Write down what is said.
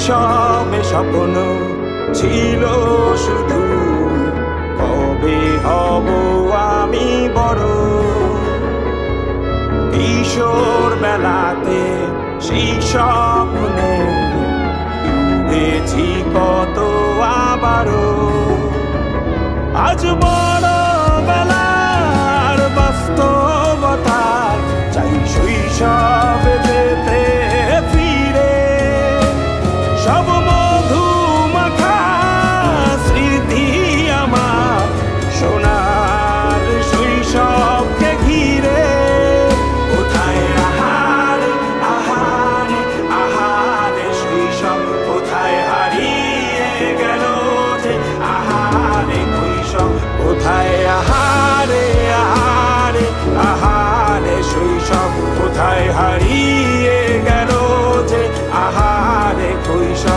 শৈশবে স্বপ্ন ছিল শুধু কবে হব আমি বড়। কিশোর বেলাতে সেই স্বপ্নে ডুবেছি কত আবারও। আজ বড় বেলার বাস্তবতায় চাই শৈশবে যেতে ফিরে। সব মধু মাখা স্মৃতি আমার সোনার শৈশবকে ঘিরে। কোথায় আহারে আহারে আহারে শৈশব, কোথায় হারিয়ে গেল যে আহারে কৈশোর। কোথায় আহারে আহারে আহারে শৈশব, কোথায় হারিয়ে গেল যে আহারে কৈশোর।